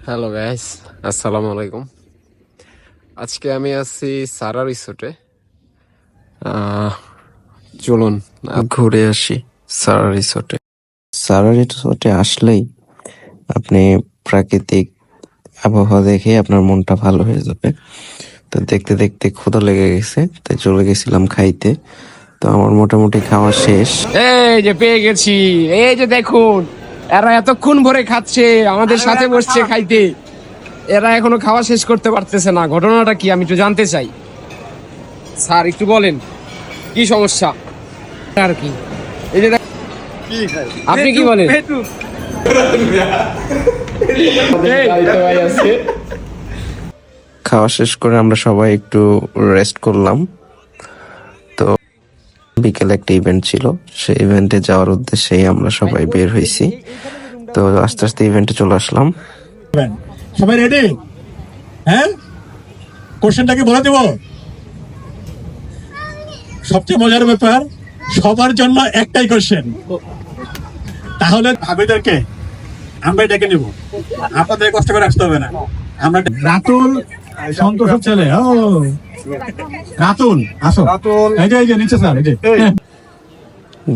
Hello guys, আসসালামু আলাইকুম। আজকে আমি আছি সারা রিসোর্টে। আহ, চলুন ঘুরে আসি সারা রিসোর্টে। সারা রিসোর্টে আসলেই আপনি প্রাকৃতিক আবহাওয়া দেখে আপনার মনটা ভালো হয়ে যাবে। তো দেখতে দেখতে ক্ষুধা লেগে গেছে, তাই চলে গেছিলাম খাইতে। তো আমার মোটামুটি খাওয়া শেষ। এই যে পেয়ে গেছি, এই যে দেখুন, এরা এতক্ষণ ভরে খাচ্ছে, আমাদের সাথে বসছে খাইতে। এরা এখনো খাওয়া শেষ করতে পারতেছে না, ঘটনাটা কি আমি একটু জানতে চাই। স্যার একটু বলেন, কি সমস্যা আর কি? এই যে আপনি কি বলেন? খাওয়া শেষ করে আমরা সবাই একটু রেস্ট করলাম। তো বিকেলে একটা ইভেন্ট ছিল, সেই ইভেন্টে যাওয়ার উদ্দেশ্যেই আমরা সবাই বের হয়েছি। তো আস্তে আস্তে ইভেন্টে চলে আসলাম। সবাই রেডি? হ্যাঁ, কোশ্চেনটাকে বলে দেব। সবচেয়ে মজার ব্যাপার, সবার জন্য একটাই কোশ্চেন। তাহলে ভাবিদেরকে আমরা ডেকে নিব, আপনাদের কষ্ট করে আসতে হবে না। আমরা রাতুল সন্তোষের ছেলে। ও রাতুল, আসো। এই যে নিচে স্যার, এই যে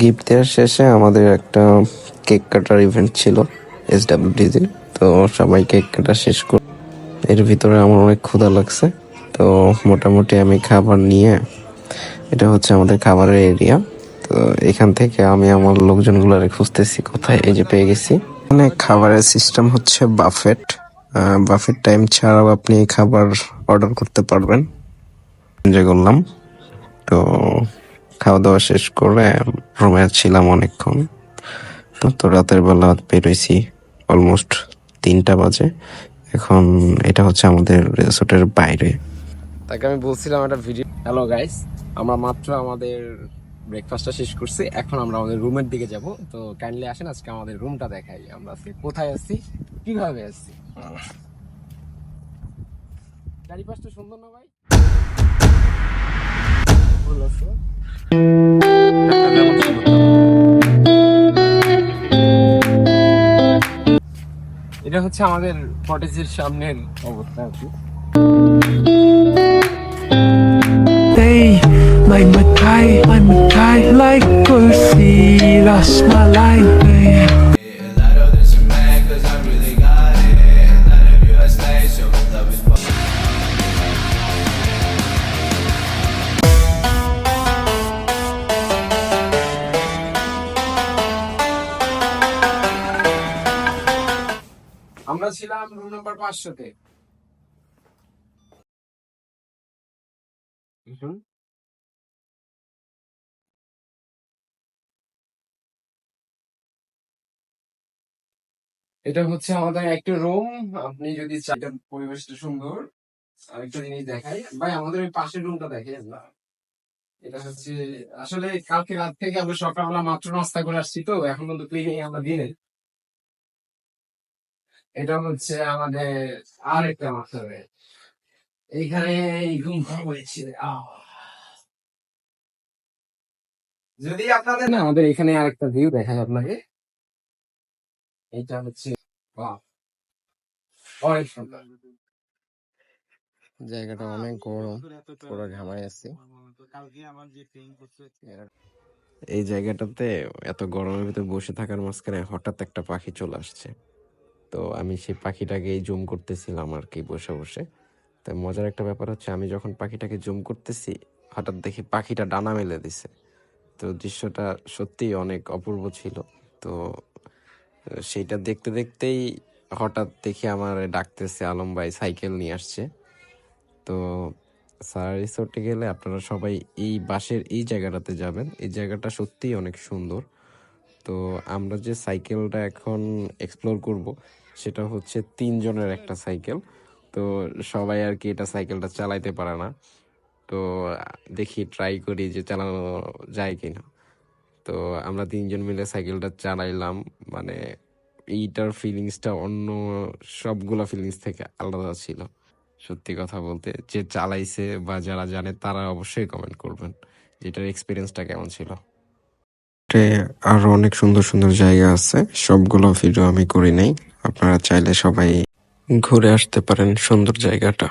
গিফট দেওয়ার শেষে আমাদের একটা কেক কাটার ইভেন্ট ছিল SWDC। তো সবাই কেক কাটা শেষ করে এর ভিতরে আমার অনেক ক্ষুধা লাগছে। তো মোটামুটি আমি খাবার নিয়ে, এটা হচ্ছে আমাদের খাবারের এরিয়া। তো এখান থেকে আমি আমার লোকজনগুলোরে খুঁজতেছি কোথায়, এই যে পেয়ে গেছি। এখানে খাবারের সিস্টেম হচ্ছে বাফেট। বাফেট টাইম ছাড়াও আপনি খাবার অর্ডার করতে পারবেন। এনজয় করলাম। তো খাওয়া দাওয়া শেষ করে রুমে ছিলাম অনেকক্ষণ। তো রাতের বেলা বেরোইছি অলমোস্ট 3টা বাজে। এখন এটা হচ্ছে আমাদের রিসোর্টের বাইরে। তাকে আমি বলছিলাম একটা ভিডিও। হ্যালো গাইস, আমরা মাত্র আমাদের ব্রেকফাস্টটা শেষ করছি, এখন আমরা আমাদের রুমের দিকে যাব। তো কাইন্ডলি আসেন আজকে আমাদের রুমটা দেখাই, আমরা আজকে কোথায় আছি, কিভাবে আছি। চারিপাশটা সুন্দর না ভাই? এটা হচ্ছে আমাদের কটেজের সামনের অবস্থা আর কি। Mày like pussy, lost my life, babe. আমরা ছিলাম রুম নাম্বার 500-তে। এটা হচ্ছে আমাদের একটা রুম। আপনি যদি চান, পরিবেশটা সুন্দর। আরেকটা জিনিস দেখাই ভাই, আমাদের ওই পাশের রুমটা দেখে না। এটা হচ্ছে আসলে কালকে রাত থেকে আমরা সকালবেলা মাত্র নাস্তা করে আসছি, তো এখন কিন্তু ক্লিনিং আমরা দিনে। এটা হচ্ছে আমাদের আর একটা মাস্টার বেড। এইখানে ঘুম হয়েছে। যদি আপনাদের না, আমাদের এখানে আরেকটা ভিউ দেখাই আপনাকে। এইটা হচ্ছে বাহ, অনেক সুন্দর। জায়গাটা অনেক গরম, পুরো ঘামাই আছি। এই জায়গাটাতে এত গরমের ভিতরে বসে থাকার মাঝখানে হঠাৎ একটা পাখি চলে আসছে। তো আমি সেই পাখিটাকেই জুম করতেছিলাম আর কি, বসে বসে। তো মজার একটা ব্যাপার হচ্ছে, আমি যখন পাখিটাকে জুম করতেছি, হঠাৎ দেখি পাখিটা ডানা মেলে দিছে। তো দৃশ্যটা সত্যিই অনেক অপূর্ব ছিল। তো সেইটা দেখতে দেখতেই হঠাৎ দেখি আমার ডাকতেছে, আলম ভাই সাইকেল নিয়ে আসছে। তো সারা রিসোর্টে গেলে আপনারা সবাই এই বাসের এই জায়গাটাতে যাবেন। এই জায়গাটা সত্যিই অনেক সুন্দর। তো আমরা যে সাইকেলটা এখন এক্সপ্লোর করব, সেটা হচ্ছে 3 জনের একটা সাইকেল। তো সবাই আর কি এটা সাইকেলটা চালাইতে পারে না। তো দেখি ট্রাই করি যে চালানো যায় কিনা। তো আমরা 3 জন মিলে সাইকেলটা চালাইলাম। মানে এইটার ফিলিংসটা অন্য সবগুলা ফিলিংস থেকে আলাদা ছিল। সত্যি কথা বলতে, যে চালাইছে বা যারা জানে তারা অবশ্যই কমেন্ট করবেন যেটার এক্সপিরিয়েন্সটা কেমন ছিল। আরো অনেক সুন্দর সুন্দর জায়গা আছে, সবগুলো ভিডিও আমি করি নাই। আপনারা চাইলে সবাই ঘুরে আসতে পারেন সুন্দর জায়গাটা।